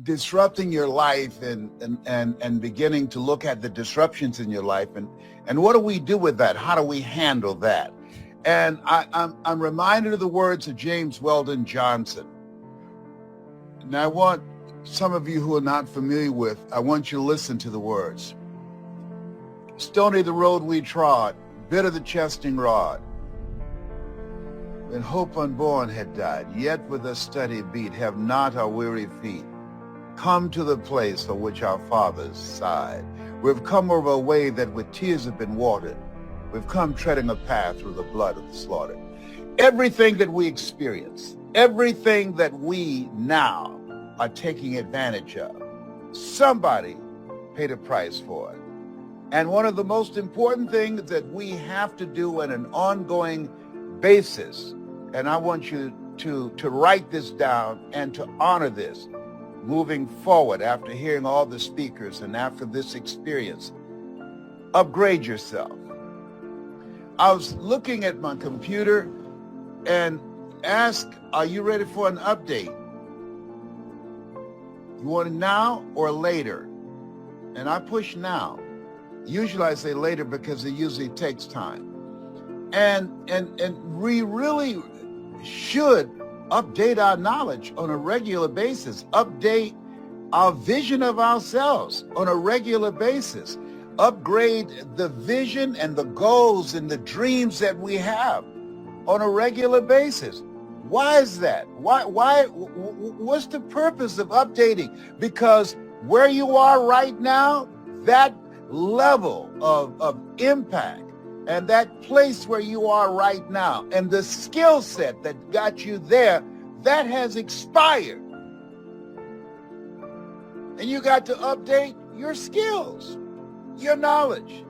disrupting your life and beginning to look at the disruptions in your life and what do we do with that? How do we handle that? And I'm reminded of the words of James Weldon Johnson. And I want some of you who are not familiar with, I want you to listen to the words. Stony the road we trod, bitter the chastening rod. When hope unborn had died, yet with a steady beat have not our weary feet come to the place for which our fathers sighed. We've come over a way that with tears have been watered. We've come treading a path through the blood of the slaughtered. Everything that we experience, everything that we now are taking advantage of, somebody paid a price for it. And one of the most important things that we have to do on an ongoing basis, and I want you to write this down and to honor this moving forward after hearing all the speakers and after this experience, upgrade yourself. I was looking at my computer and asked, are you ready for an update? You want it now or later? And I push now. Usually I say later because it usually takes time. And we really should update our knowledge on a regular basis, update our vision of ourselves on a regular basis, upgrade the vision and the goals and the dreams that we have on a regular basis. Why is that? What's the purpose of updating? Because where you are right now, that level of impact and that place where you are right now and the skill set that got you there, that has expired. And you got to update your skills, your knowledge.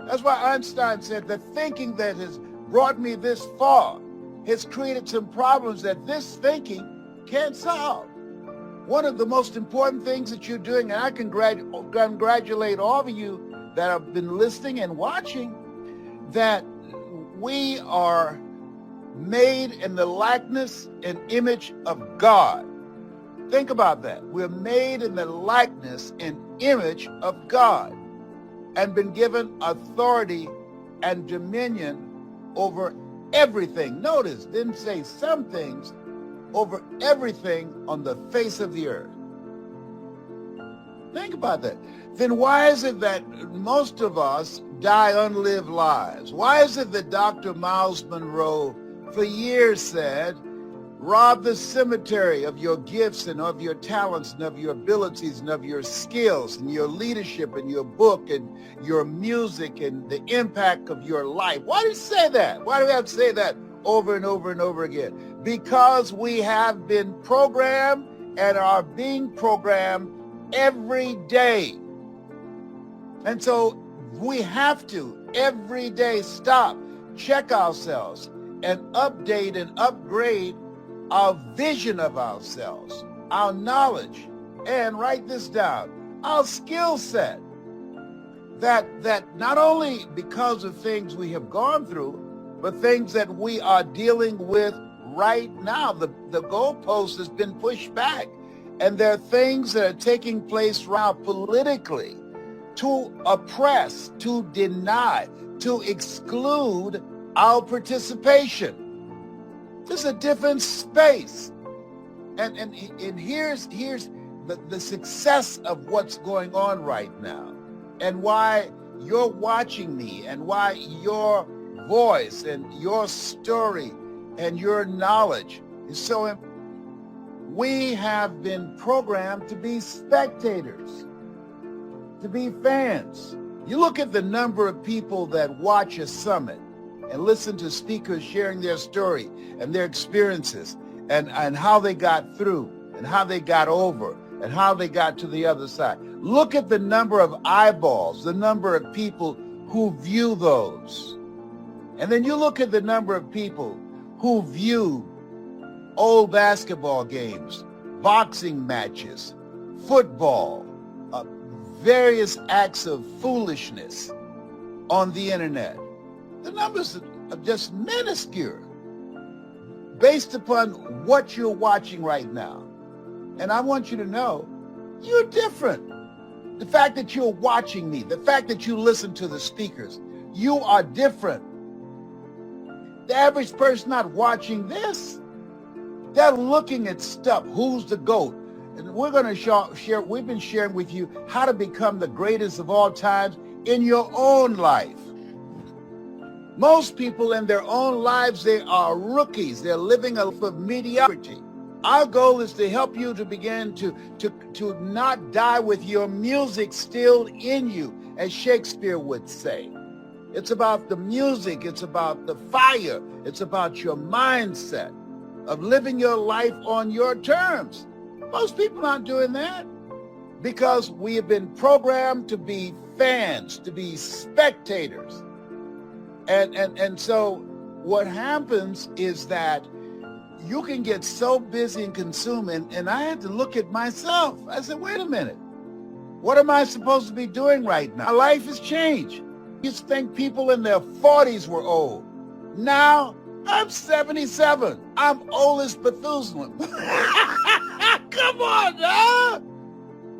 That's why Einstein said the thinking that has brought me this far has created some problems that this thinking can't solve. One of the most important things that you're doing, and I congratulate all of you that have been listening and watching, that we are made in the likeness and image of God. Think about that. We're made in the likeness and image of God and been given authority and dominion over everything. Notice, didn't say some things, over everything on the face of the earth. Think about that. Then why is it that most of us die unlived lives? Why is it that Dr. Miles Monroe for years said, rob the cemetery of your gifts and of your talents and of your abilities and of your skills and your leadership and your book and your music and the impact of your life? Why do you say that? Why do we have to say that over and over and over again? Because we have been programmed and are being programmed every day. And so we have to every day stop, check ourselves, and update and upgrade our vision of ourselves, our knowledge, and write this down, our skill set. That not only because of things we have gone through, but things that we are dealing with right now. The goalpost has been pushed back, and there are things that are taking place now politically to oppress, to deny, to exclude our participation. This is a different space. And here's the success of what's going on right now and why you're watching me and why your voice and your story and your knowledge is so important. We have been programmed to be spectators, to be fans. You look at the number of people that watch a summit and listen to speakers sharing their story and their experiences and how they got through and how they got over and how they got to the other side. Look at the number of eyeballs, the number of people who view those. And then you look at the number of people who view old basketball games, boxing matches, football, various acts of foolishness on the internet. The numbers are just minuscule based upon what you're watching right now. And I want you to know You're different. The fact that you're watching me, the fact that you listen to the speakers, you are different. The average person not watching this, they're looking at stuff. Who's the GOAT? And we're going to share, we've been sharing with you how to become the greatest of all times in your own life. Most people in their own lives, they are rookies. They're living a life of mediocrity. Our goal is to help you to begin to not die with your music still in you, as Shakespeare would say. It's about the music. It's about the fire. It's about your mindset of living your life on your terms. Most people aren't doing that because we have been programmed to be fans, to be spectators. And so what happens is that you can get so busy and consuming, and I had to look at myself. I said, wait a minute. What am I supposed to be doing right now? My life has changed. You used to think people in their 40s were old. Now, I'm 77. I'm old as Methuselah. Come on, huh?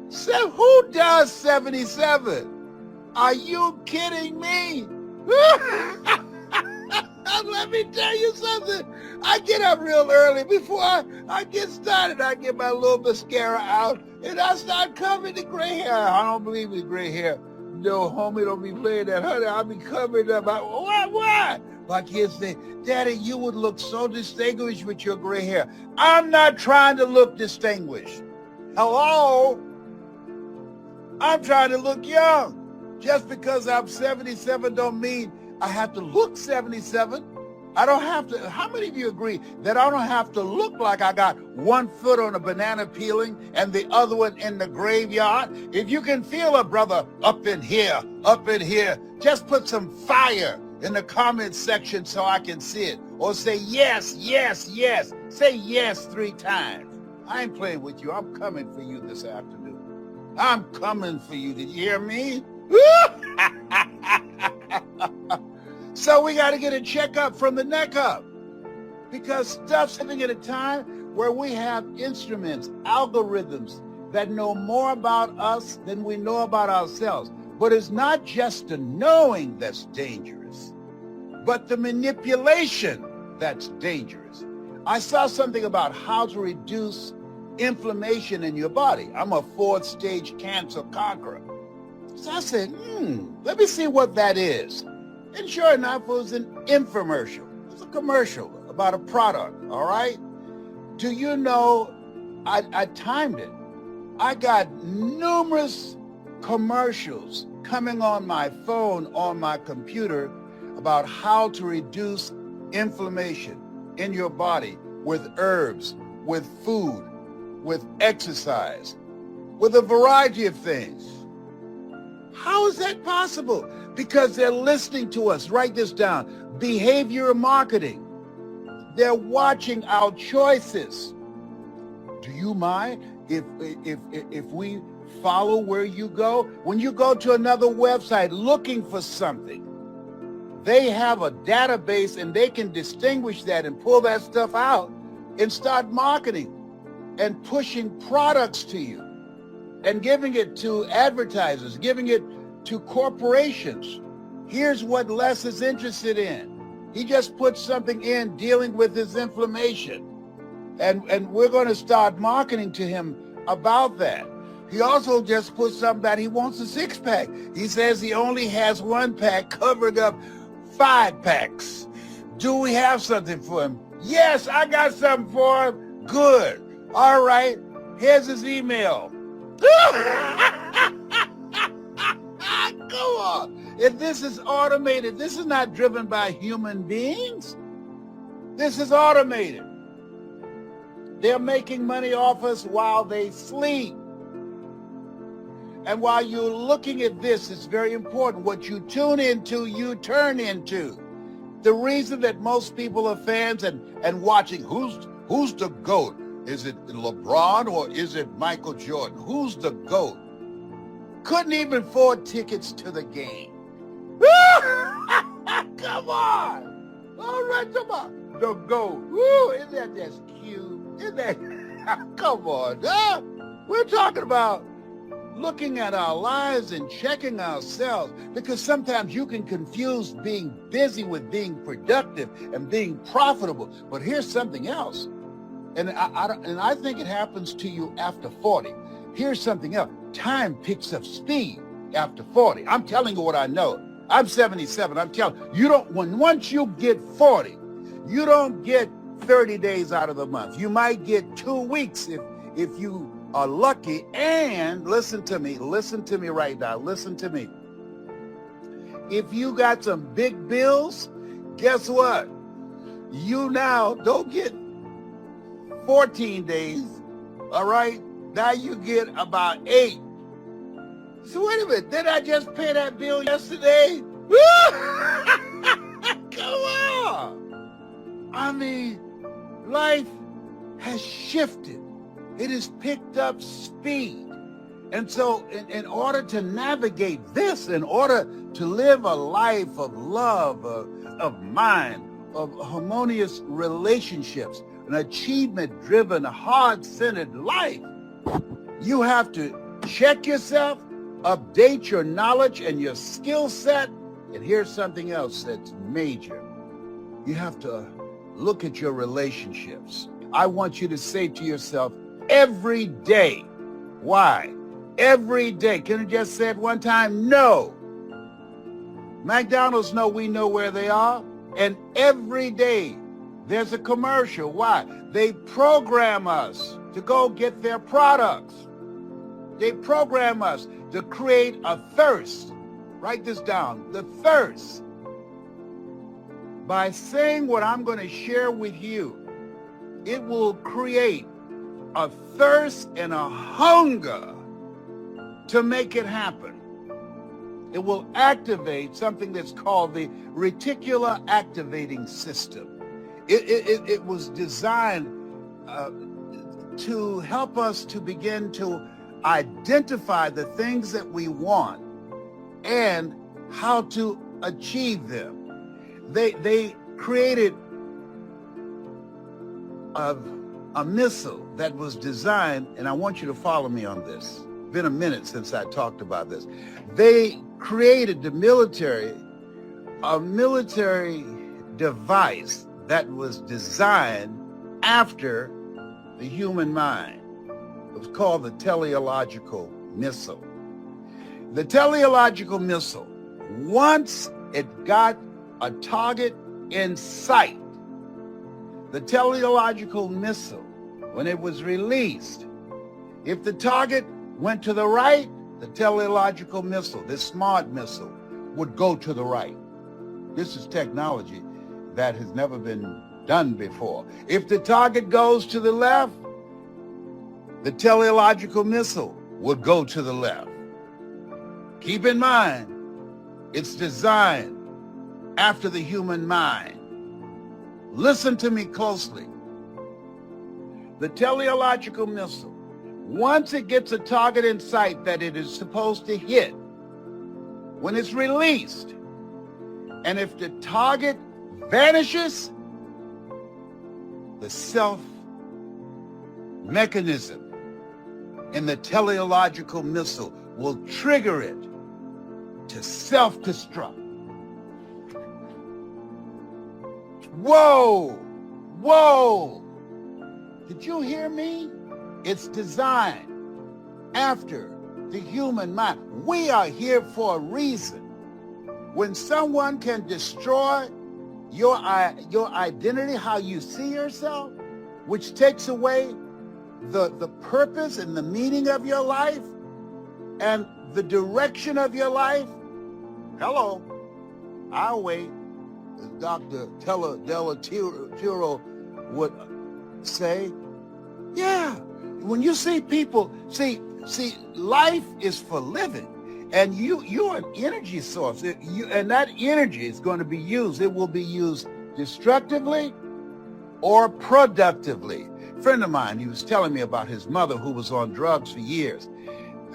So who does 77? Are you kidding me? Let me tell you something. I get up real early. Before I get started, I get my little mascara out, and I start covering the gray hair. I don't believe in gray hair. No, homie, don't be playing that, honey. I'll be covering up. Why? My kids say, Daddy, you would look so distinguished with your gray hair. I'm not trying to look distinguished. Hello? I'm trying to look young. Just because I'm 77 don't mean I have to look 77. I don't have to. How many of you agree that I don't have to look like I got one foot on a banana peeling and the other one in the graveyard? If you can feel a brother up in here, just put some fire in the comment section so I can see it. Or say yes, yes, yes. Say yes 3 times. I ain't playing with you. I'm coming for you this afternoon. I'm coming for you. Did you hear me? So we got to get a checkup from the neck up, because stuff's living at a time where we have instruments, algorithms that know more about us than we know about ourselves. But it's not just the knowing that's dangerous, but the manipulation that's dangerous. I saw something about how to reduce inflammation in your body. I'm a 4th-stage cancer conqueror. So I said, let me see what that is. And sure enough, it was an infomercial. It was a commercial about a product, all right? Do you know, I timed it. I got numerous commercials coming on my phone, on my computer, about how to reduce inflammation in your body with herbs, with food, with exercise, with a variety of things. How is that possible? Because they're listening to us. Write this down. Behavior marketing. They're watching our choices. Do you mind if we follow where you go? When you go to another website looking for something, they have a database and they can distinguish that and pull that stuff out and start marketing and pushing products to you and giving it to advertisers, giving it to corporations. Here's what Les is interested in. He just put something in dealing with his inflammation. And we're going to start marketing to him about that. He also just put something that he wants a 6-pack. He says he only has 1 pack covering up 5 packs. Do we have something for him? Yes, I got something for him. Good. All right. Here's his email. Go on. If this is automated, this is not driven by human beings. This is automated. They're making money off us while they sleep. And while you're looking at this, it's very important. What you tune into, you turn into. The reason that most people are fans and watching, who's the GOAT? Is it LeBron or is it Michael Jordan? Who's the GOAT? Couldn't even afford tickets to the game. Come on. All right, come on. The GOAT. Woo, isn't that just cute? Isn't that? Come on. We're talking about looking at our lives and checking ourselves, because sometimes you can confuse being busy with being productive and being profitable. But here's something else, and I think it happens to you after 40. Here's something else. Time picks up speed after 40. I'm telling you what I know. I'm 77. I'm telling you, once you get 40, you don't get 30 days out of the month. You might get 2 weeks if you are lucky. And listen to me right now. Listen to me. If you got some big bills, guess what? You now don't get 14 days. All right? Now you get about 8. So wait a minute. Did I just pay that bill yesterday? Come on. I mean, life has shifted. It has picked up speed. And so in order to navigate this, in order to live a life of love, of mind, of harmonious relationships, an achievement-driven, heart-centered life, you have to check yourself, update your knowledge and your skill set. And here's something else that's major. You have to look at your relationships. I want you to say to yourself every day, why? Every day. Can you just say it one time? No. McDonald's we know where they are. And every day there's a commercial. Why? They program us to go get their products. They program us to create a thirst. Write this down. The thirst. By saying what I'm going to share with you, it will create a thirst and a hunger to make it happen. It will activate something that's called the reticular activating system. It was designed to help us to begin to identify the things that we want and how to achieve them. They created a missile that was designed, and I want you to follow me on this. It's been a minute since I talked about this. They created a military device that was designed after the human mind. It was called the teleological missile. The teleological missile, once it got a target in sight, the teleological missile, when it was released, if the target went to the right, the teleological missile, this smart missile, would go to the right. This is technology that has never been done before. If the target goes to the left, the teleological missile would go to the left. Keep in mind, it's designed after the human mind. Listen to me closely. The teleological missile, once it gets a target in sight that it is supposed to hit, when it's released, and if the target vanishes, the self mechanism in the teleological missile will trigger it to self-destruct. Whoa! Whoa! Did you hear me? It's designed after the human mind. We are here for a reason. When someone can destroy your identity, how you see yourself, which takes away the purpose and the meaning of your life and the direction of your life, hello, I'll wait. As Dr. Della Tiro would say, yeah, when you see people, see, life is for living. And you're an energy source, and that energy is going to be used. It will be used destructively or productively. A friend of mine, he was telling me about his mother who was on drugs for years.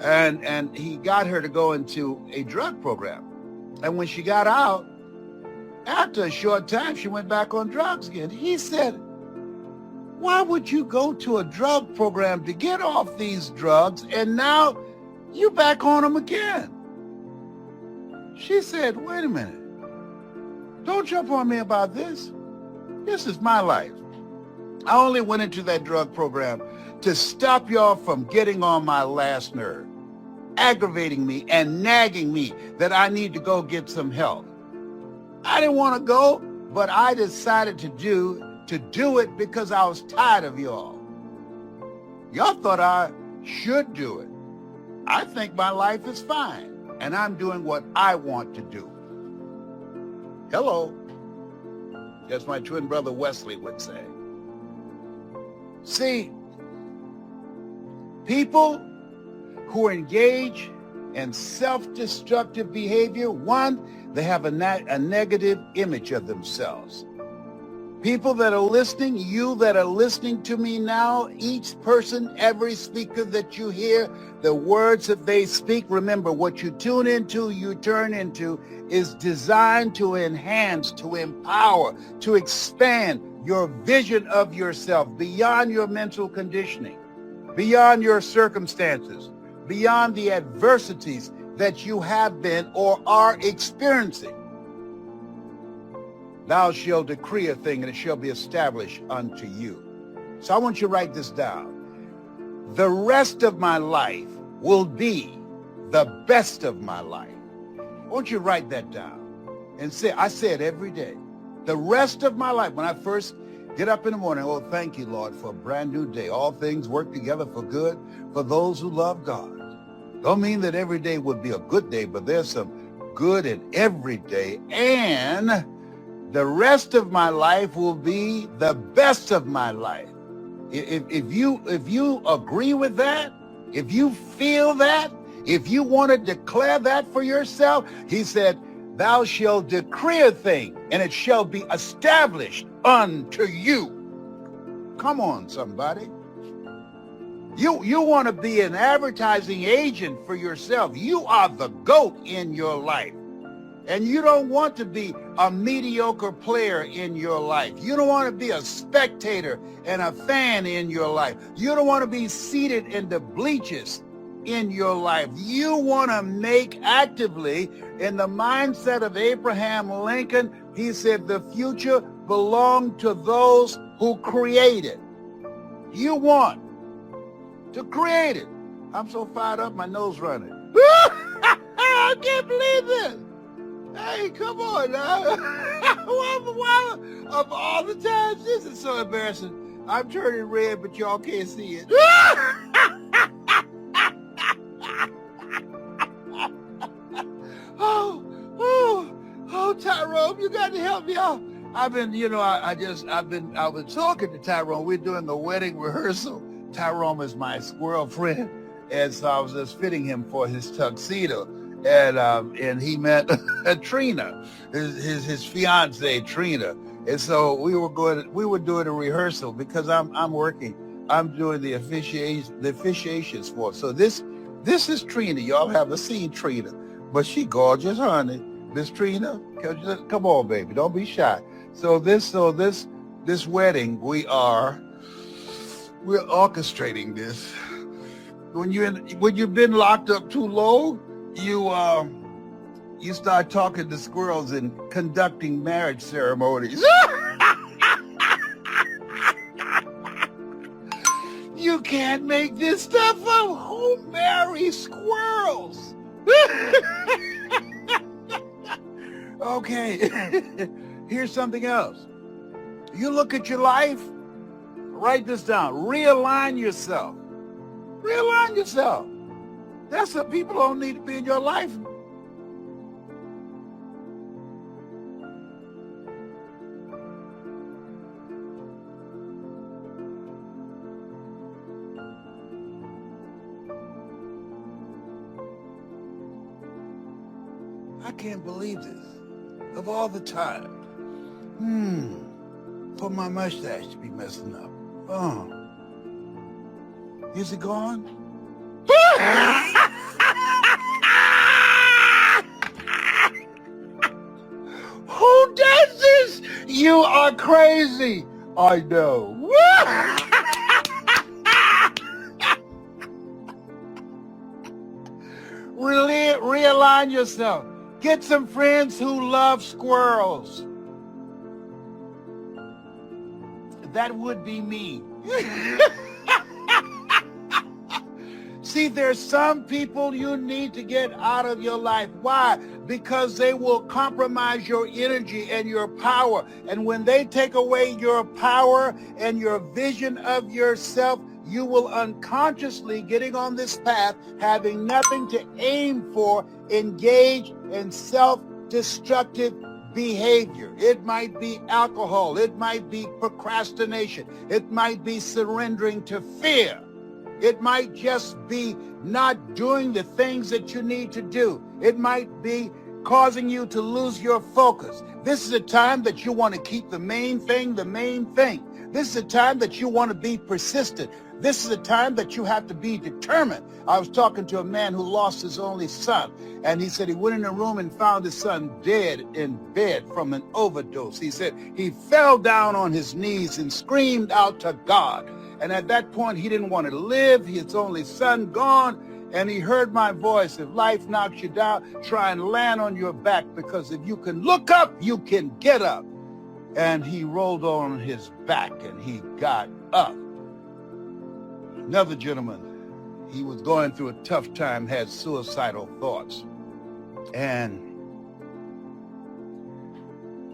And he got her to go into a drug program. And when she got out, after a short time, she went back on drugs again. He said, why would you go to a drug program to get off these drugs, and now You back on them again. She said, wait a minute. Don't jump on me about this. This is my life. I only went into that drug program to stop y'all from getting on my last nerve, aggravating me and nagging me that I need to go get some help. I didn't want to go, but I decided to do it because I was tired of y'all. Y'all thought I should do it. I think my life is fine, and I'm doing what I want to do. Hello. As my twin brother Wesley would say. See, people who engage in self-destructive behavior, one, they have a negative image of themselves. People that are listening, you that are listening to me now, each person, every speaker that you hear, the words that they speak, remember, what you tune into, you turn into, is designed to enhance, to empower, to expand your vision of yourself beyond your mental conditioning, beyond your circumstances, beyond the adversities that you have been or are experiencing. Thou shalt decree a thing, and it shall be established unto you. So I want you to write this down. The rest of my life will be the best of my life. I want you to write that down and say, I say it every day. The rest of my life, when I first get up in the morning, oh, thank you, Lord, for a brand new day. All things work together for good for those who love God. Don't mean that every day would be a good day, but there's some good in every day. And the rest of my life will be the best of my life. If you agree with that, if you feel that, if you want to declare that for yourself, he said, thou shalt decree a thing, and it shall be established unto you. Come on, somebody. You want to be an advertising agent for yourself. You are the GOAT in your life. And you don't want to be a mediocre player in your life. You don't want to be a spectator and a fan in your life. You don't want to be seated in the bleachers in your life. You want to make actively, in the mindset of Abraham Lincoln, he said the future belonged to those who create it. You want to create it. I'm so fired up, my nose running. I can't believe this. Hey, come on now. Of all the times, this is so embarrassing. I'm turning red, but y'all can't see it. Oh, Tyrone, you got to help me out. I've been, I've been talking to Tyrone. We're doing the wedding rehearsal. Tyrone is my squirrel friend, and so I was just fitting him for his tuxedo. And he met Trina, his fiance Trina, and so we were doing a rehearsal because I'm doing the officiations for it. So this is Trina. Y'all haven't seen Trina, but she gorgeous, honey. Miss Trina, come on, baby, don't be shy. So this wedding, we're orchestrating this. When you've been locked up too long, you start talking to squirrels and conducting marriage ceremonies. You can't make this stuff up. Who marries squirrels? Okay, here's something else. You look at your life, write this down, realign yourself. Realign yourself. That's what people don't need to be in your life. I can't believe this. Of all the time. For my mustache to be messing up. Oh. Is it gone? Who does this? You are crazy. I know. Realign yourself. Get some friends who love squirrels. That would be me. See, there's some people you need to get out of your life. Why? Because they will compromise your energy and your power. And when they take away your power and your vision of yourself, you will unconsciously, getting on this path, having nothing to aim for, engage in self-destructive behavior. It might be alcohol. It might be procrastination. It might be surrendering to fear. It might just be not doing the things that you need to do. It might be causing you to lose your focus. This is a time that you want to keep the main thing the main thing. This is a time that you want to be persistent. This is a time that you have to be determined. I was talking to a man who lost his only son, and he said he went in a room and found his son dead in bed from an overdose. He said he fell down on his knees and screamed out to God. And at that point, he didn't want to live. His only son gone. And he heard my voice. If life knocks you down, try and land on your back, because if you can look up, you can get up. And he rolled on his back and he got up. Another gentleman, he was going through a tough time, had suicidal thoughts. And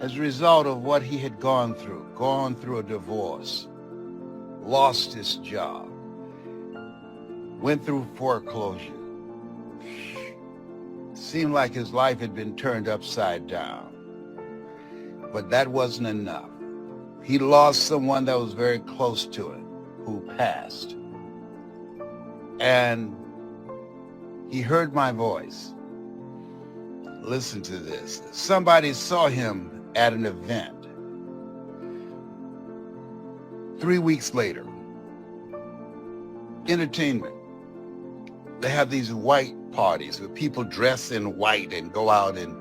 as a result of what he had gone through a divorce, lost his job, went through foreclosure. Seemed like his life had been turned upside down. But that wasn't enough. He lost someone that was very close to him, who passed. And he heard my voice. Listen to this. Somebody saw him at an event. 3 weeks later, entertainment. They have these white parties where people dress in white and go out and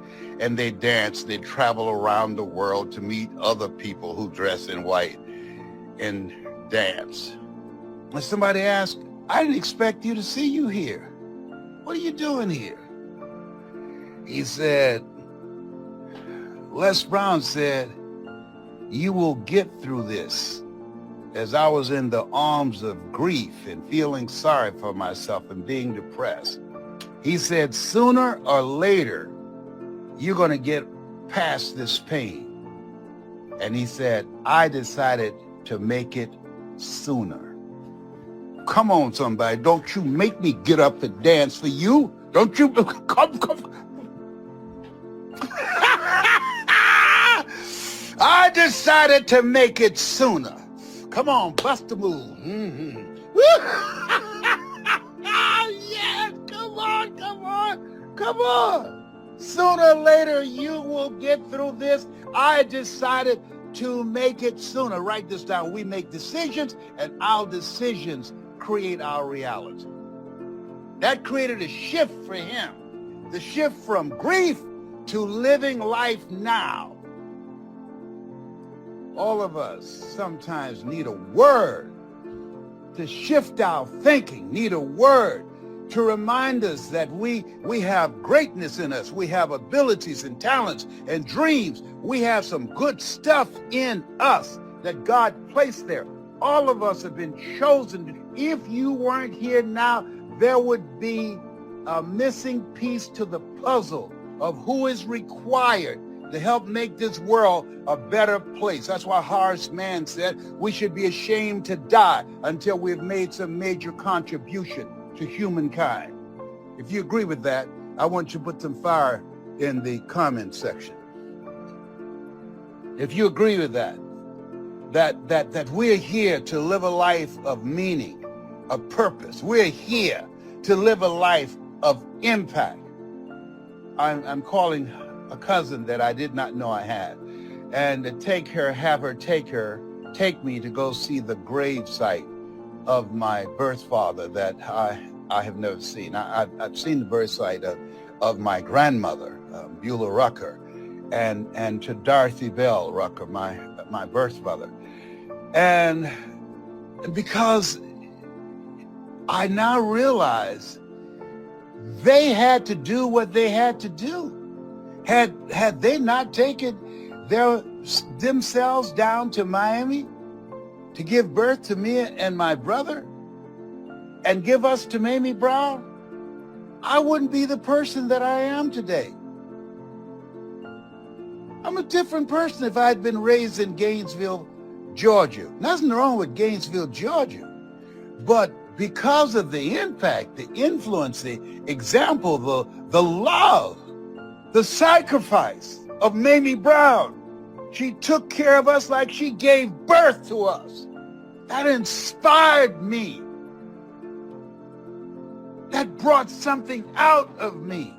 they dance. They travel around the world to meet other people who dress in white and dance. And somebody asked, I didn't expect you to see you here. What are you doing here? He said, Les Brown said, you will get through this. As I was in the arms of grief and feeling sorry for myself and being depressed, he said, sooner or later, you're going to get past this pain. And he said, I decided to make it sooner. Come on, somebody. Don't you make me get up and dance for you. Don't you come. I decided to make it sooner. Come on, bust the move. Mm-hmm. Yes, come on. Sooner or later, you will get through this. I decided to make it sooner. Write this down. We make decisions, and our decisions create our reality. That created a shift for him. The shift from grief to living life now. All of us sometimes need a word to shift our thinking, need a word to remind us that we have greatness in us. We have abilities and talents and dreams. We have some good stuff in us that God placed there. All of us have been chosen. If you weren't here now, there would be a missing piece to the puzzle of who is required to help make this world a better place. That's why Horace Mann said we should be ashamed to die until we've made some major contribution to humankind. If you agree with that, I want you to put some fire in the comment section. If you agree with that we're here to live a life of meaning, of purpose. We're here to live a life of impact. I'm calling a cousin that I did not know I had, and to have her take me to go see the grave site of my birth father that I have never seen. I've seen the birth site of my grandmother, Beulah Rucker, and to Dorothy Bell Rucker, my birth mother. And because I now realize They had to do what they had to do. Had they not taken themselves down to Miami to give birth to me and my brother and give us to Mamie Brown, I wouldn't be the person that I am today. I'm a different person if I had been raised in Gainesville, Georgia. Nothing wrong with Gainesville, Georgia. But because of the impact, the influence, the example, the love, the sacrifice of Mamie Brown, she took care of us like she gave birth to us. That inspired me. That brought something out of me.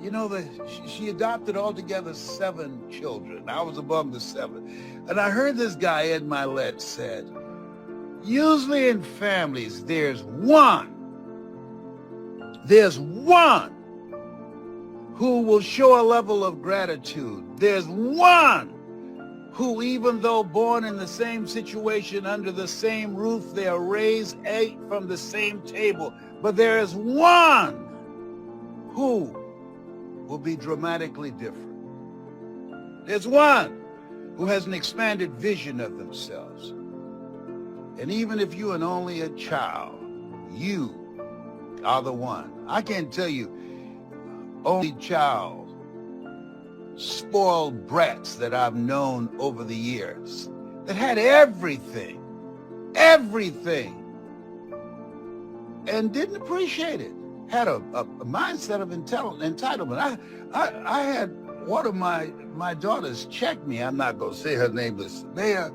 You know, she adopted altogether 7 children. I was among the 7. And I heard this guy, Ed Milet, said, usually in families, there's one who will show a level of gratitude. There's one who, even though born in the same situation, under the same roof, they are raised, ate from the same table. But there is one who will be dramatically different. There's one who has an expanded vision of themselves. And even if you are only a child, you are the one. I can't tell you, only child, spoiled brats that I've known over the years that had everything, and didn't appreciate it. Had a mindset of entitlement. I had one of my daughters check me. I'm not going to say her name, but Samaya,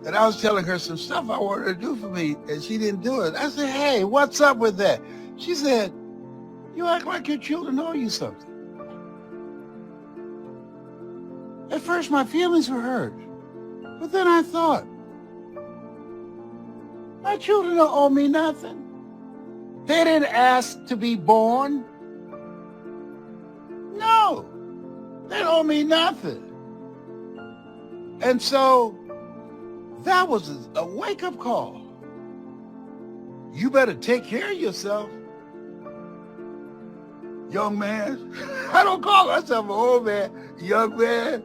and I was telling her some stuff I wanted her to do for me, and she didn't do it. I said, hey, what's up with that? She said, you act like your children owe you something. At first, my feelings were hurt, but then I thought, my children don't owe me nothing. They didn't ask to be born. No, they don't owe me nothing. And so that was a wake-up call. You better take care of yourself, young man. I don't call myself an old man, young man.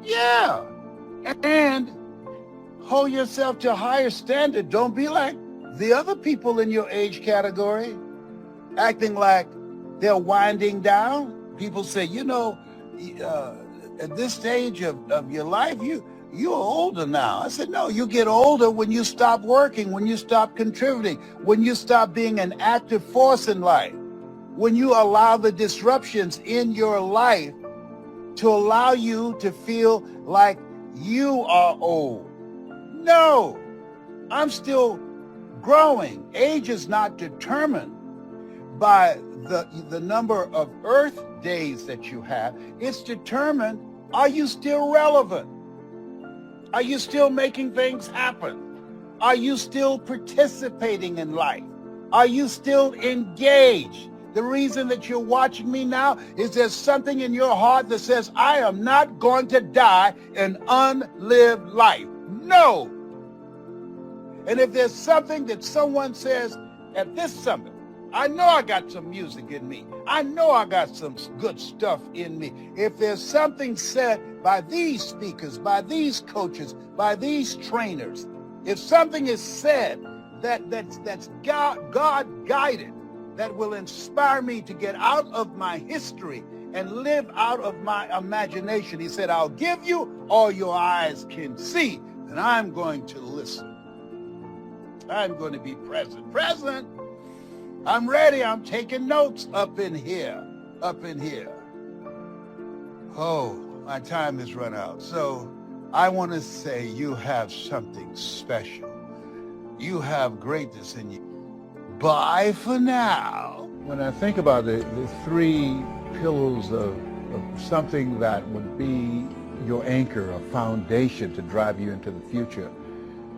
Yeah. And hold yourself to a higher standard. Don't be like the other people in your age category, acting like they're winding down. People say, you know, at this stage of your life, you're older now. I said, no, you get older when you stop working, when you stop contributing, when you stop being an active force in life, when you allow the disruptions in your life to allow you to feel like you are old. No, I'm still growing. Age is not determined by the number of Earth days that you have. It's determined, are you still relevant? Are you still making things happen? Are you still participating in life? Are you still engaged? The reason that you're watching me now is there's something in your heart that says, I am not going to die an unlived life. No. And if there's something that someone says at this summit, I know I got some music in me. I know I got some good stuff in me. If there's something said by these speakers, by these coaches, by these trainers, if something is said that's God guided, that will inspire me to get out of my history and live out of my imagination, he said, I'll give you all your eyes can see, and I'm going to listen. I'm going to be present. Present. I'm ready. I'm taking notes up in here. Oh, my time has run out. So I want to say you have something special. You have greatness in you. Bye for now. When I think about the 3 pillars of something that would be your anchor, a foundation to drive you into the future,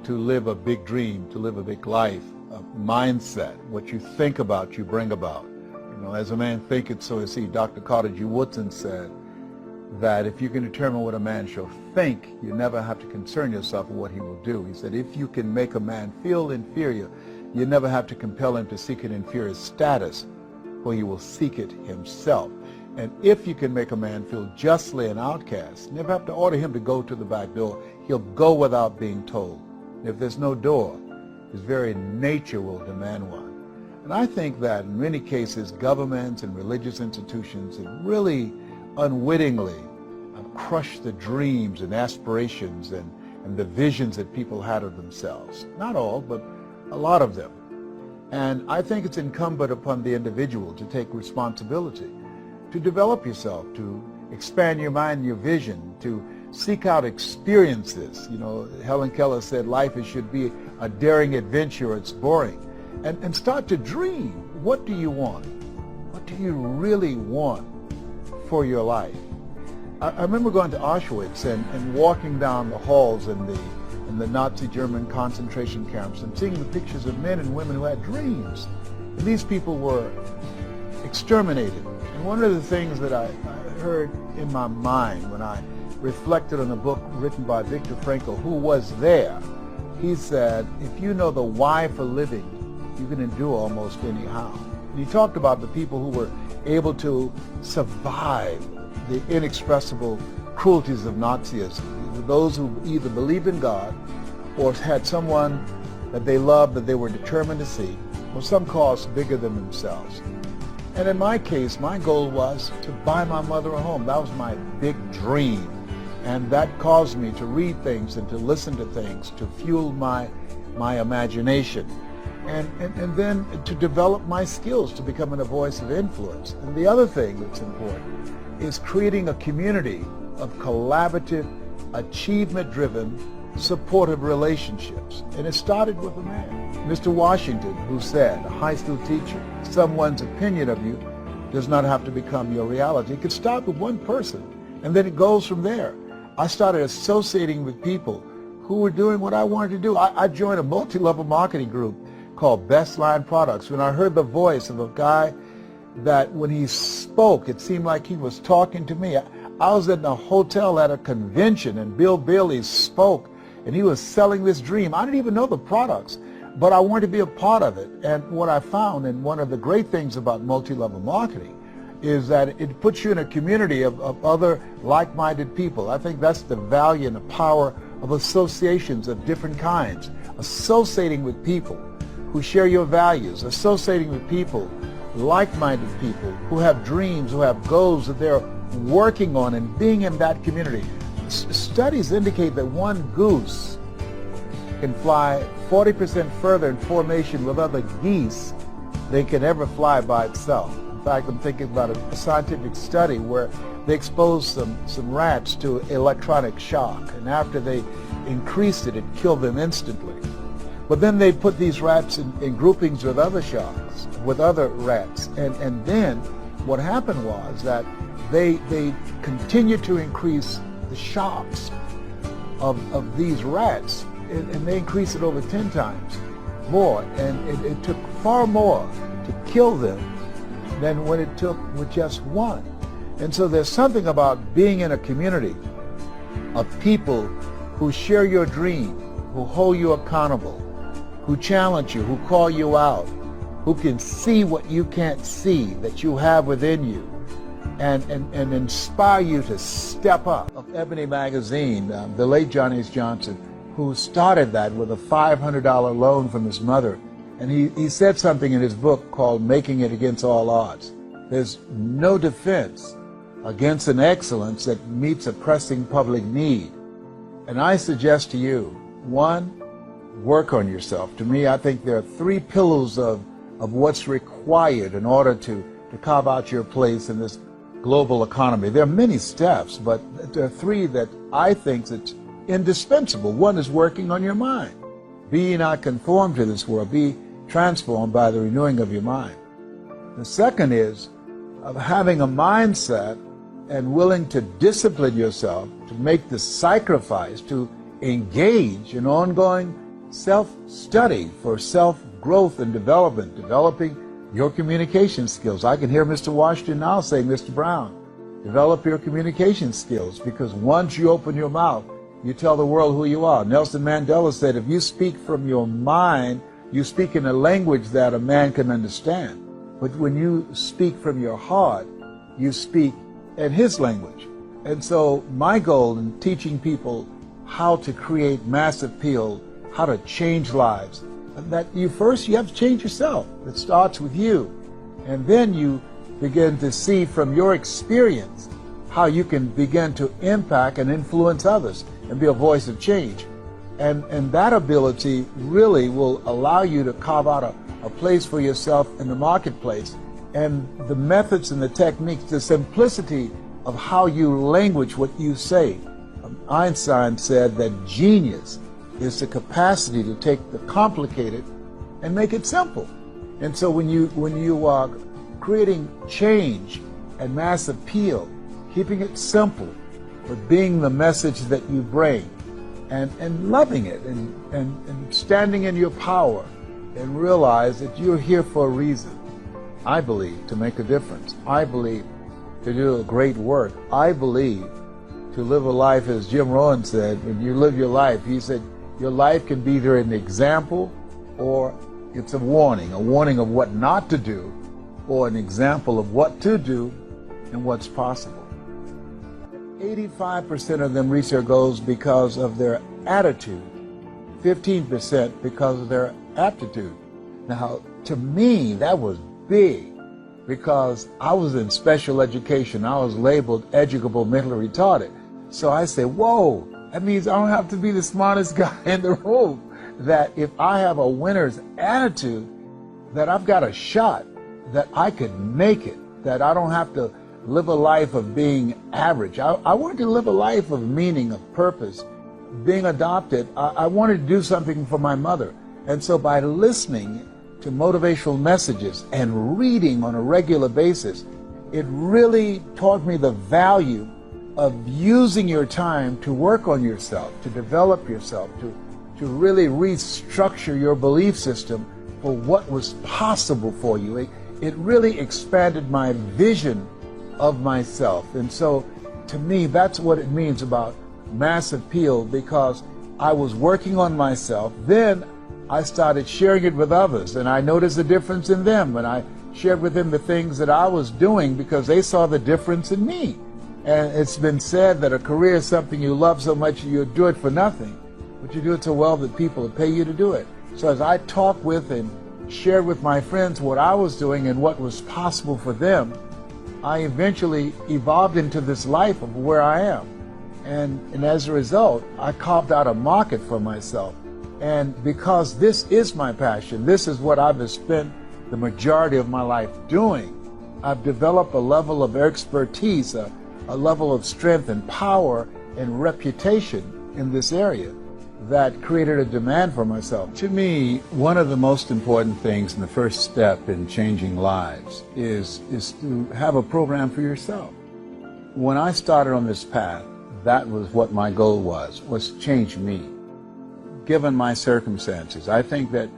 to live a big dream, to live a big life, a mindset, what you think about, you bring about. You know, as a man thinketh, so is he. Dr. Carter G. Woodson said that if you can determine what a man shall think, you never have to concern yourself with what he will do. He said, if you can make a man feel inferior, you never have to compel him to seek an inferior status. for he will seek it himself. And if you can make a man feel justly an outcast, never have to order him to go to the back door. He'll go without being told. And if there's no door, his very nature will demand one. And I think that in many cases, governments and religious institutions have really unwittingly crushed the dreams and aspirations and the visions that people had of themselves. Not all, but a lot of them. And I think it's incumbent upon the individual to take responsibility, to develop yourself, to expand your mind and your vision, to seek out experiences. You know, Helen Keller said life should be a daring adventure, or it's boring. And start to dream. What do you want? What do you really want for your life? I remember going to Auschwitz and walking down the halls in the Nazi German concentration camps and seeing the pictures of men and women who had dreams. And these people were exterminated. And one of the things that I heard in my mind when I reflected on a book written by Viktor Frankl, who was there, he said, if you know the why for living, you can endure almost anyhow. And he talked about the people who were able to survive the inexpressible cruelties of Nazism, those who either believed in God or had someone that they loved that they were determined to see, or some cause bigger than themselves. And in my case, my goal was to buy my mother a home. That was my big dream. And that caused me to read things and to listen to things, to fuel my imagination. And then to develop my skills to becoming a voice of influence. And the other thing that's important is creating a community of collaborative, achievement-driven, supportive relationships. And it started with a man, Mr. Washington, who said, a high school teacher, someone's opinion of you does not have to become your reality. It could start with one person, and then it goes from there. I started associating with people who were doing what I wanted to do. I joined a multi-level marketing group called Best Line Products. When I heard the voice of a guy that when he spoke, it seemed like he was talking to me. I was in a hotel at a convention and Bill Bailey spoke and he was selling this dream. I didn't even know the products, but I wanted to be a part of it. And what I found, and one of the great things about multi-level marketing, is that it puts you in a community of other like-minded people. I think that's the value and the power of associations of different kinds. Associating with people who share your values, associating with people, like-minded people who have dreams, who have goals that they're working on, and being in that community. Studies indicate that one goose can fly 40% further in formation with other geese than it can ever fly by itself. In fact, I'm thinking about a scientific study where they exposed some rats to electronic shock, and after they increased it, it killed them instantly. But then they put these rats in groupings with other sharks, with other rats. And then what happened was that they continued to increase the shocks of these rats. And they increased it over 10 times more. And it took far more to kill them than what it took with just one. And so there's something about being in a community of people who share your dream, who hold you accountable, who challenge you, who call you out, who can see what you can't see that you have within you, and inspire you to step up. Of Ebony magazine, the late John H. Johnson, who started that with a $500 loan from his mother, and he said something in his book called Making It Against All Odds. There's no defense against an excellence that meets a pressing public need. And I suggest to you, one, work on yourself. To me, I think there are 3 pillars of what's required in order to carve out your place in this global economy. There are many steps, but there are 3 that I think that's indispensable. One is working on your mind. Be ye not conformed to this world. Be transformed by the renewing of your mind. The second is of having a mindset and willing to discipline yourself, to make the sacrifice, to engage in ongoing self-study for self-growth and development, developing your communication skills. I can hear Mr. Washington now say, Mr. Brown, develop your communication skills, because once you open your mouth, you tell the world who you are. Nelson Mandela said, if you speak from your mind, you speak in a language that a man can understand. But when you speak from your heart, you speak in his language. And so my goal in teaching people how to create mass appeal, how to change lives, that you have to change yourself. It starts with you. And then you begin to see from your experience how you can begin to impact and influence others and be a voice of change. And that ability really will allow you to carve out a place for yourself in the marketplace. And the methods and the techniques, the simplicity of how you language what you say. Einstein said that genius is the capacity to take the complicated and make it simple. And so when you are creating change and mass appeal, keeping it simple, but being the message that you bring, and loving it, and standing in your power, and realize that you're here for a reason. I believe to make a difference. I believe to do a great work. I believe to live a life, as Jim Rohn said, when you live your life, he said, your life can be either an example or it's a warning of what not to do, or an example of what to do and what's possible. 85% of them reach their goals because of their attitude, 15% because of their aptitude. Now, to me, that was big, because I was in special education. I was labeled educable mentally retarded. So I said, whoa, that means I don't have to be the smartest guy in the room. That if I have a winner's attitude, that I've got a shot, that I could make it, that I don't have to live a life of being average. I wanted to live a life of meaning, of purpose. Being adopted, I wanted to do something for my mother. And so by listening to motivational messages and reading on a regular basis, it really taught me the value of using your time to work on yourself, to develop yourself, to really restructure your belief system for what was possible for you. It really expanded my vision of myself. And so to me, that's what it means about mass appeal, because I was working on myself. Then I started sharing it with others, and I noticed a difference in them, and I shared with them the things that I was doing because they saw the difference in me. And it's been said that a career is something you love so much you do it for nothing, but you do it so well that people will pay you to do it. So as I talked with and shared with my friends what I was doing and what was possible for them, I eventually evolved into this life of where I am. And as a result, I carved out a market for myself. And because this is my passion, this is what I've spent the majority of my life doing, I've developed a level of expertise, a level of strength and power and reputation in this area that created a demand for myself. To me, one of the most important things and the first step in changing lives is to have a program for yourself. When I started on this path, that was what my goal was to change me, given my circumstances. I think that,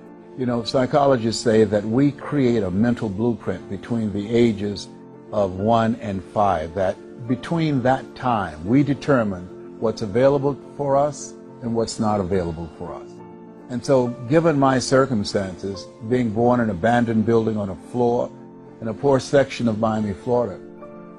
psychologists say that we create a mental blueprint between the ages of 1 and 5, that between that time we determine what's available for us and what's not available for us. And so, given my circumstances, being born in an abandoned building on a floor in a poor section of Miami, Florida,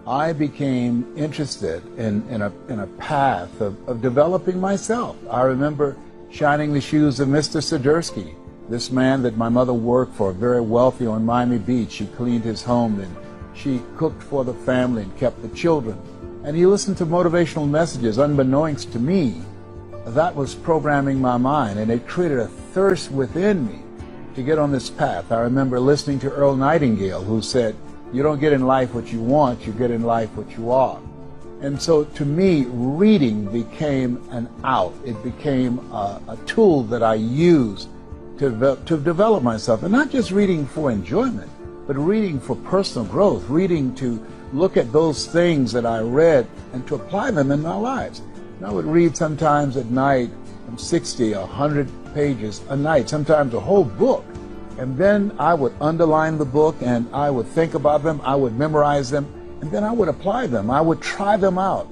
I became interested in a path of developing myself. I remember shining the shoes of Mr. Sidursky, this man that my mother worked for, very wealthy, on Miami Beach. She cleaned his home and she cooked for the family and kept the children. And he listened to motivational messages, unbeknownst to me. That was programming my mind, and it created a thirst within me to get on this path. I remember listening to Earl Nightingale, who said, you don't get in life what you want, you get in life what you are. And so to me, reading became an out. It became a tool that I used to develop myself. And not just reading for enjoyment, but reading for personal growth, reading to look at those things that I read and to apply them in my lives. And I would read sometimes at night from 60, 100 pages a night, sometimes a whole book. And then I would underline the book and I would think about them, I would memorize them, and then I would apply them. I would try them out.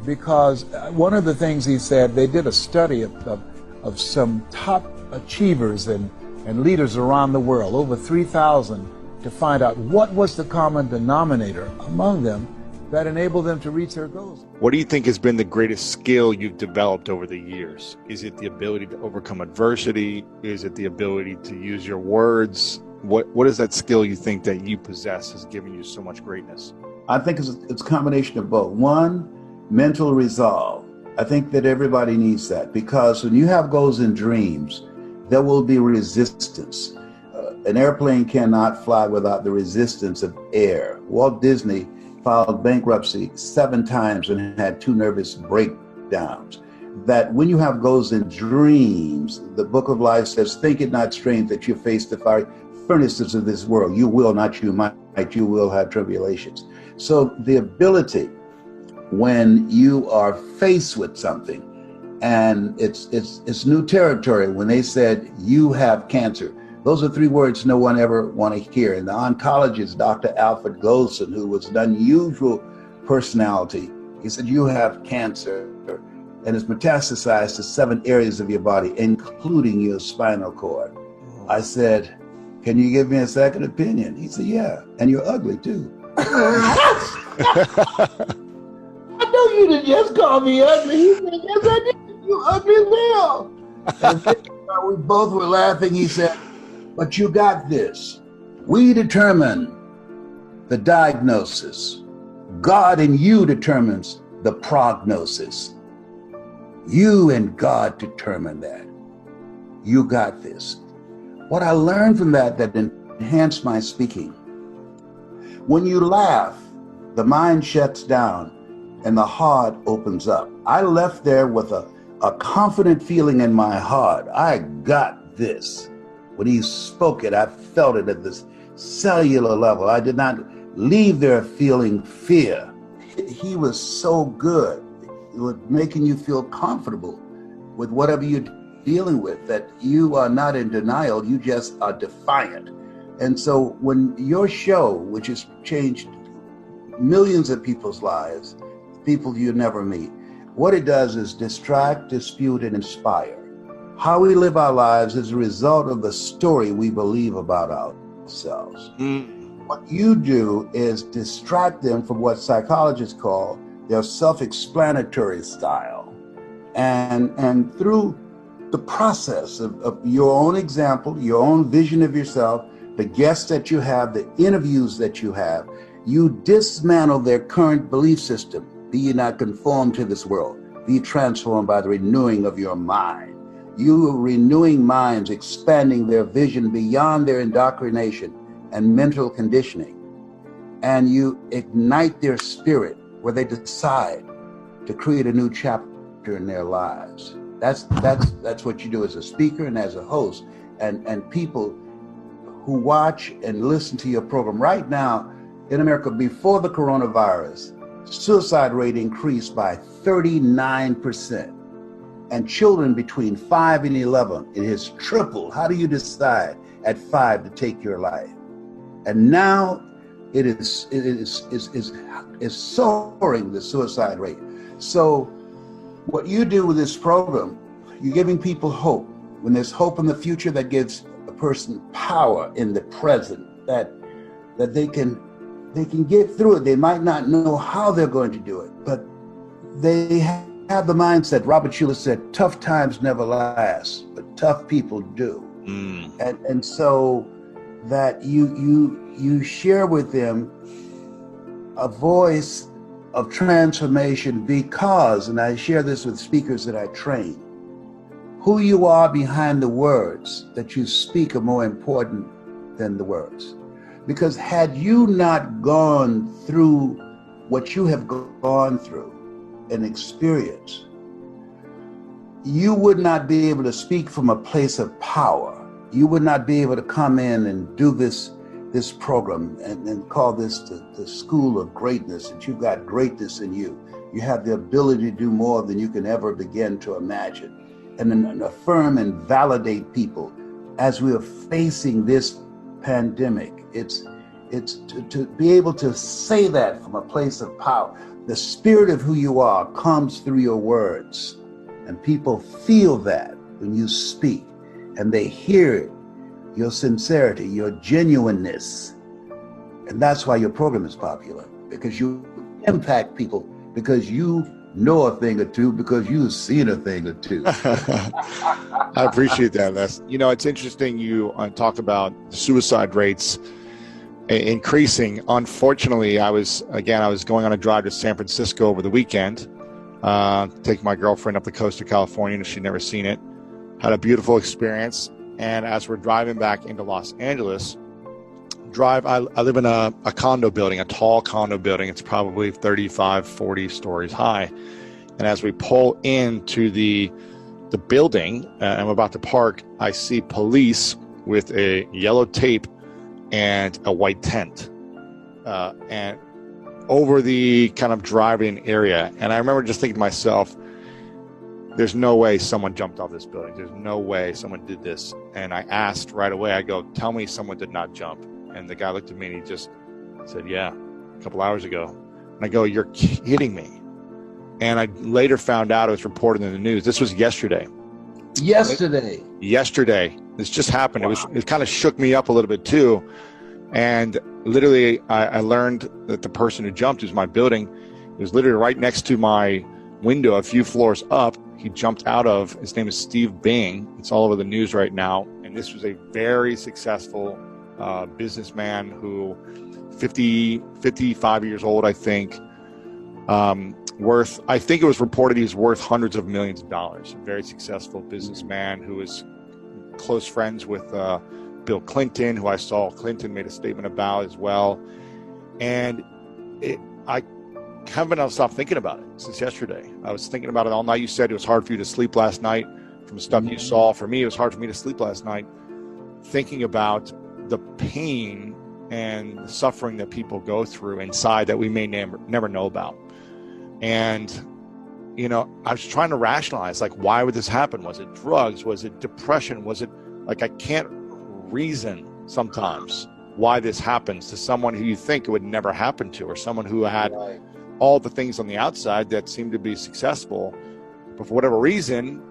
Because one of the things he said, they did a study of some top achievers and leaders around the world, over 3,000 to find out what was the common denominator among them that enabled them to reach their goals. What do you think has been the greatest skill you've developed over the years? Is it the ability to overcome adversity? Is it the ability to use your words? What is that skill you think that you possess has given you so much greatness? I think it's a combination of both. One, mental resolve. I think that everybody needs that, because when you have goals and dreams, there will be resistance. An airplane cannot fly without the resistance of air. Walt Disney filed bankruptcy 7 times and had 2 nervous breakdowns. That when you have goals and dreams, the book of life says, think it not strange that you face the fiery furnaces of this world. You will, not you might, you will have tribulations. So the ability, when you are faced with something, and it's new territory, when they said, you have cancer, those are 3 words no one ever want to hear. And the oncologist, Dr. Alfred Goldson, who was an unusual personality, he said, you have cancer, and it's metastasized to 7 areas of your body, including your spinal cord. I said, can you give me a second opinion? He said, yeah, and you're ugly too. I know you didn't just call me ugly. He said, yes, I did. You ugly as hell. And then, we both were laughing. He said, but you got this. We determine the diagnosis. God in you determines the prognosis. You and God determine that. You got this. What I learned from that enhanced my speaking. When you laugh, the mind shuts down and the heart opens up. I left there with a confident feeling in my heart. I got this. When he spoke it, I felt it at this cellular level. I did not leave there feeling fear. He was so good. It was making you feel comfortable with whatever you're dealing with, that you are not in denial, you just are defiant. And so when your show, which has changed millions of people's lives, people you never meet, what it does is distract, dispute, and inspire. How we live our lives is a result of the story we believe about ourselves. What you do is distract them from what psychologists call their self-explanatory style. And through the process of your own example, your own vision of yourself, the guests that you have, the interviews that you have, you dismantle their current belief system. Be ye not conformed to this world. Be transformed by the renewing of your mind. You are renewing minds, expanding their vision beyond their indoctrination and mental conditioning. And you ignite their spirit where they decide to create a new chapter in their lives. That's what you do as a speaker and as a host. And people who watch and listen to your program right now in America, before the coronavirus, suicide rate increased by 39%. And children between 5 and 11, it has tripled. How do you decide at 5 to take your life? And now it is soaring, the suicide rate. So what you do with this program, you're giving people hope. When there's hope in the future, that gives a person power in the present, that they can get through it. They might not know how they're going to do it, but they have the mindset. Robert Schuller said, tough times never last, but tough people do. And so that you share with them a voice of transformation, because, and I share this with speakers that I train, who you are behind the words that you speak are more important than the words. Because had you not gone through what you have gone through and experienced, you would not be able to speak from a place of power. You would not be able to come in and do this program and call this the school of greatness, that you've got greatness in you. You have the ability to do more than you can ever begin to imagine. And then affirm and validate people as we are facing this pandemic. It's to be able to say that from a place of power. The spirit of who you are comes through your words, and people feel that when you speak, and they hear it, your sincerity, your genuineness. And that's why your program is popular, because you impact people, because you know a thing or two, because you've seen a thing or two. I appreciate that, Les. You know, it's interesting you talk about suicide rates increasing. Unfortunately, I was going on a drive to San Francisco over the weekend, take my girlfriend up the coast of California, and she'd never seen it. Had a beautiful experience. And as we're driving back into Los Angeles, I live in a condo building, a tall condo building. It's probably 35, 40 stories high. And as we pull into the building, and we're about to park, I see police with a yellow tape and a white tent, and over the kind of driving area. And I remember just thinking to myself, there's no way someone jumped off this building. There's no way someone did this. And I asked right away, I go, tell me someone did not jump. And the guy looked at me and he just said, yeah, a couple hours ago. And I go, you're kidding me. And I later found out it was reported in the news. This was yesterday. Yesterday. This just happened. Wow. It kind of shook me up a little bit too. And literally I learned that the person who jumped, who's my building, it was literally right next to my window, a few floors up. He jumped out of, his name is Steve Bing. It's all over the news right now. And this was a very successful businessman who 55 years old, I think, I think it was reported he's worth hundreds of millions of dollars. A very successful businessman who is close friends with Bill Clinton, who I saw Clinton made a statement about as well. And I haven't been able to stop thinking about it since yesterday. I was thinking about it all night. You said it was hard for you to sleep last night from the stuff you saw. For me, it was hard for me to sleep last night thinking about the pain and the suffering that people go through inside that we may never know about. And, you know, I was trying to rationalize, like, why would this happen? Was it drugs? Was it depression? Was it, like, I can't reason sometimes why this happens to someone who you think it would never happen to, or someone who had all the things on the outside that seemed to be successful, but for whatever reason,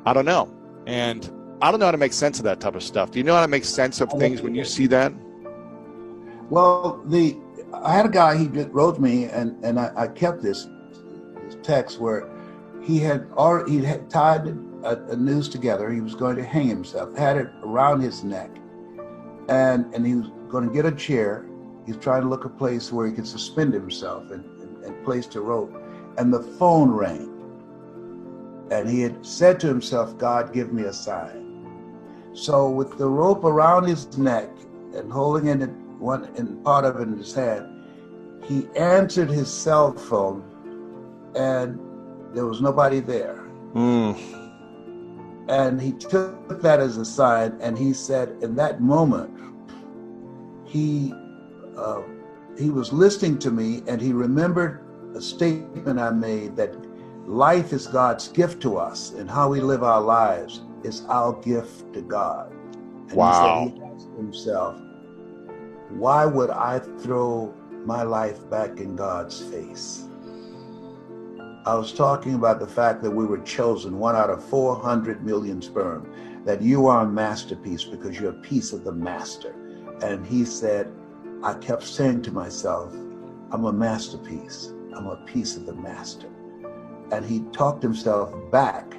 I don't know. And I don't know how to make sense of that type of stuff. Do you know how to make sense of things when you see that? Well, I had a guy, he wrote me, and I kept this text where he had tied a noose together. He was going to hang himself, had it around his neck, and he was going to get a chair. He's trying to look a place where he could suspend himself and placed a rope, and the phone rang. And he had said to himself, God, give me a sign. So with the rope around his neck and holding part of it in his hand, he answered his cell phone, and there was nobody there. And he took that as a sign, and he said in that moment, he was listening to me, and he remembered a statement I made that life is God's gift to us, and how we live our lives is our gift to God. And wow. He said, he asked himself, why would I throw my life back in God's face? I was talking about the fact that we were chosen, 1 out of 400 million sperm, that you are a masterpiece because you're a piece of the master. And he said, I kept saying to myself, I'm a masterpiece. I'm a piece of the master. And he talked himself back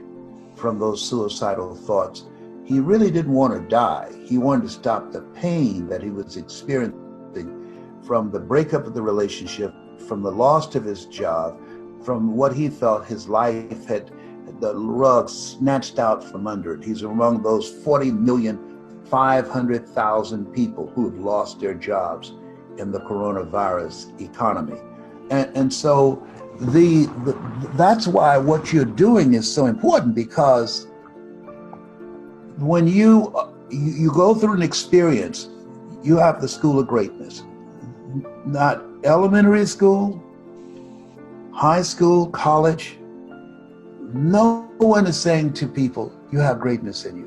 from those suicidal thoughts. He really didn't want to die. He wanted to stop the pain that he was experiencing from the breakup of the relationship, from the loss of his job, from what he felt his life had, the rug snatched out from under it. He's among those 40,500,000 people who have lost their jobs in the coronavirus economy. And so that's why what you're doing is so important, because when you go through an experience, you have the school of greatness, not elementary school, high school, college. No one is saying to people, you have greatness in you.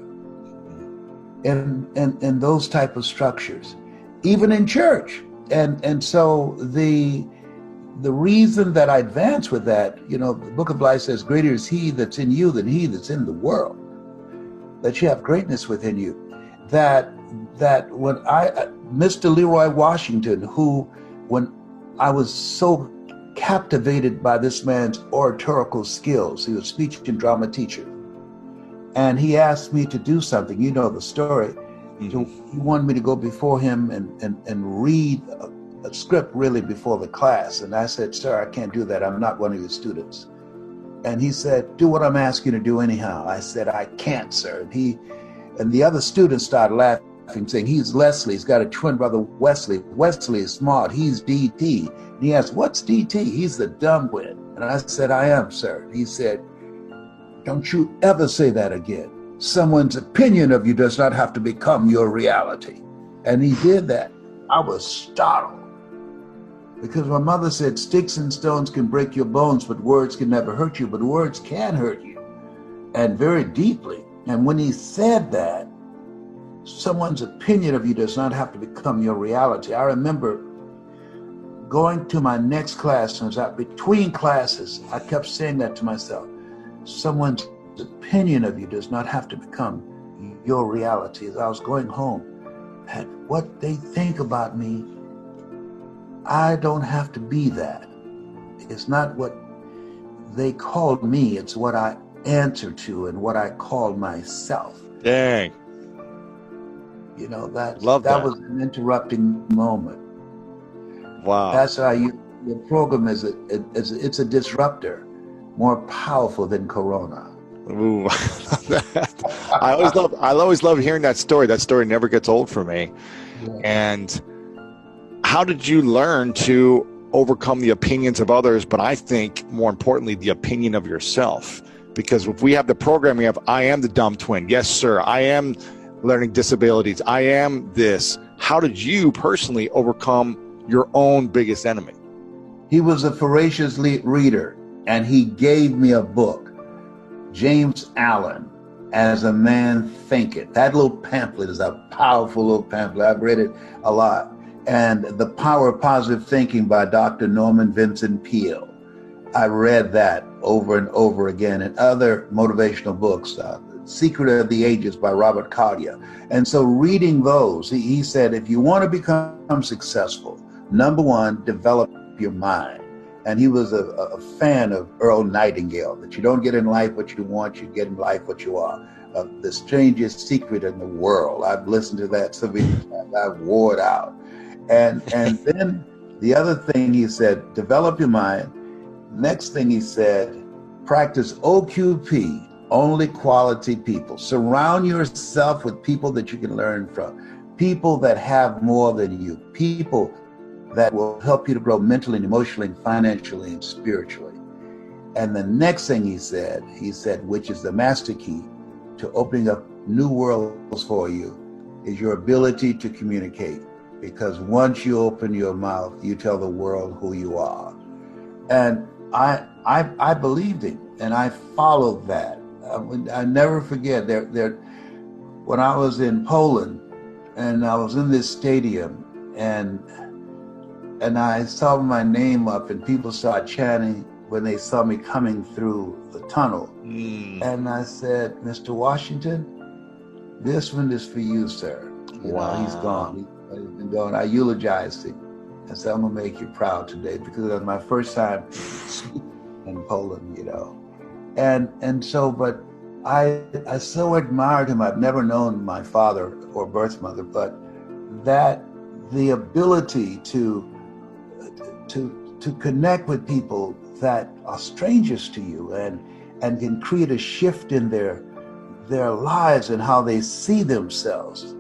And those type of structures, even in church. And so the reason that I advance with that, you know, the Book of Life says, greater is he that's in you than he that's in the world. That you have greatness within you. That when Mr. Leroy Washington, who, when I was so captivated by this man's oratorical skills, he was a speech and drama teacher, and he asked me to do something. You know the story. So he wanted me to go before him and read a script really before the class. And I said, sir, I can't do that. I'm not one of your students. And he said, do what I'm asking you to do anyhow. I said, I can't, sir. And the other students started laughing, saying, he's Leslie. He's got a twin brother, Wesley. Wesley is smart. He's DT. And he asked, what's DT? He's the dumb one. And I said, I am, sir. He said, don't you ever say that again. Someone's opinion of you does not have to become your reality. And he did that. I was startled. Because my mother said, sticks and stones can break your bones, but words can never hurt you. But words can hurt you, and very deeply. And when he said that, someone's opinion of you does not have to become your reality. I remember going to my next class, and between classes, I kept saying that to myself. Someone's opinion of you does not have to become your reality. As I was going home, and what they think about me, I don't have to be that. It's not what they called me, it's what I answer to and what I call myself. Dang. You know, that was an interrupting moment. Wow. That's how the program it's a disruptor, more powerful than Corona. Ooh, I always love hearing that story. That story never gets old for me. Yeah. And how did you learn to overcome the opinions of others, but I think more importantly, the opinion of yourself? Because if we have the program, we have, I am the dumb twin. Yes, sir. I am learning disabilities. I am this. How did you personally overcome your own biggest enemy? He was a voracious reader, and he gave me a book, James Allen, As a Man Thinketh. That little pamphlet is a powerful little pamphlet. I've read it a lot. And The Power of Positive Thinking by Dr. Norman Vincent Peale. I read that over and over again, and other motivational books, Secret of the Ages by Robert Collier. And so reading those, he said, if you want to become successful, number one, develop your mind. And he was a fan of Earl Nightingale, that you don't get in life what you want, you get in life what you are. The strangest secret in the world. I've listened to that so many times. I've wore it out. And then the other thing he said, develop your mind. Next thing he said, practice OQP, only quality people. Surround yourself with people that you can learn from, people that have more than you, people that will help you to grow mentally and emotionally and financially and spiritually. And the next thing he said, which is the master key to opening up new worlds for you, is your ability to communicate. Because once you open your mouth, you tell the world who you are. And I believed him, and I followed that. I never forget when I was in Poland, and I was in this stadium, and I saw my name up, and people started chanting when they saw me coming through the tunnel. And I said, Mr. Washington, this one is for you, sir. Wow. He's gone. He's been gone. I eulogized him. I said, I'm going to make you proud today, because it was my first time in Poland, And so, but I so admired him. I've never known my father or birth mother, but that the ability to connect with people that are strangers to you and can create a shift in their lives and how they see themselves,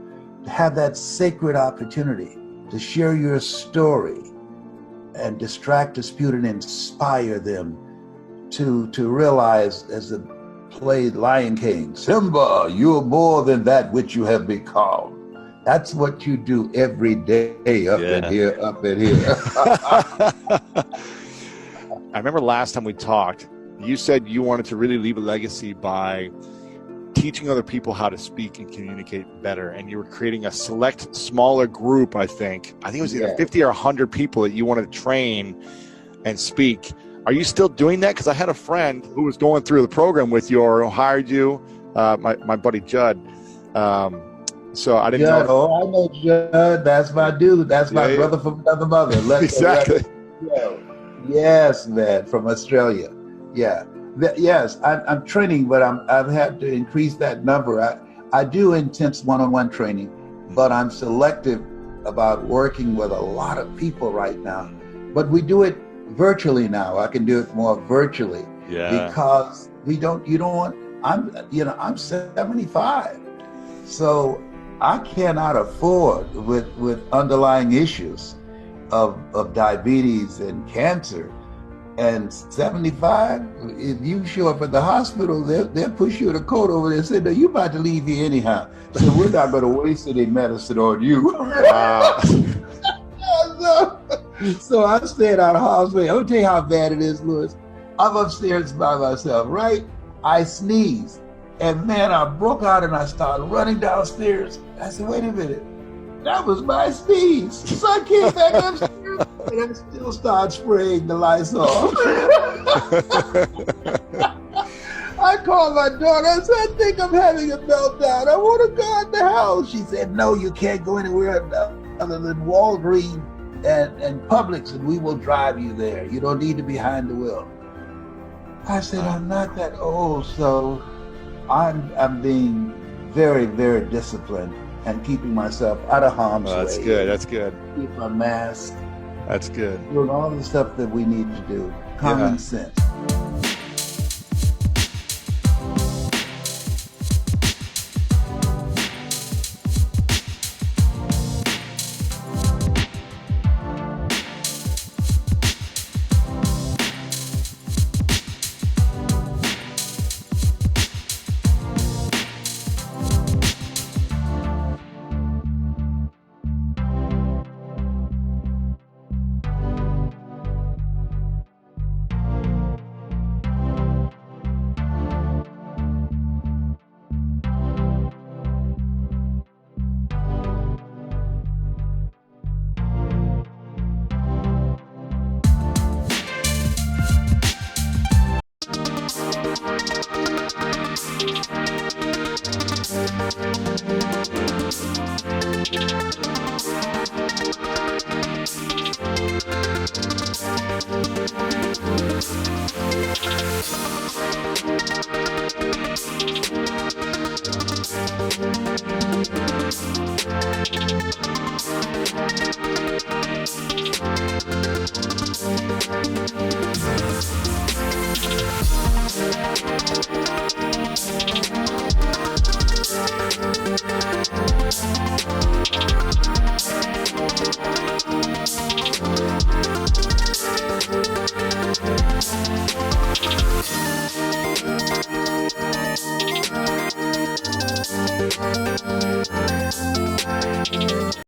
to have that sacred opportunity to share your story and distract, dispute, and inspire them to realize, as the play Lion King, Simba, you are more than that which you have become. That's what you do every day, up in here. I remember last time we talked, you said you wanted to really leave a legacy by teaching other people how to speak and communicate better, and you were creating a select smaller group. I think it was either 50 or 100 people that you wanted to train and speak. Are you still doing that? Because I had a friend who was going through the program with you, or who hired you, my buddy Judd. So I didn't Judd, know. oh, I know Judd. That's my dude. That's my Yeah, brother from another mother. exactly. Yes, man, from Australia. Yeah. Yes, I'm training, but I've had to increase that number. I do intense one-on-one training, but I'm selective about working with a lot of people right now. But we do it virtually now. I can do it more virtually because you don't want, I'm 75. So I cannot afford with underlying issues of diabetes and cancer. And 75, if you show up at the hospital, they'll push you in a coat over there and say, no, you about to leave here anyhow. So we're not going to waste any medicine on you. Wow. So I stayed out of hospital. I'll tell you how bad it is, Louis. I'm upstairs by myself, right? I sneezed. And man, I broke out and I started running downstairs. I said, wait a minute. That was my sneeze. So I came back upstairs and I still started spraying the lights off. I called my daughter. I said, I think I'm having a meltdown. I want to go in the house. She said, no, you can't go anywhere other than Walgreens and Publix, and we will drive you there. You don't need to be behind the wheel. I said, I'm not that old, so I'm being very, very disciplined and keeping myself out of harm's way. That's good. That's good. Keep my mask. That's good. Doing all the stuff that we need to do. Common sense.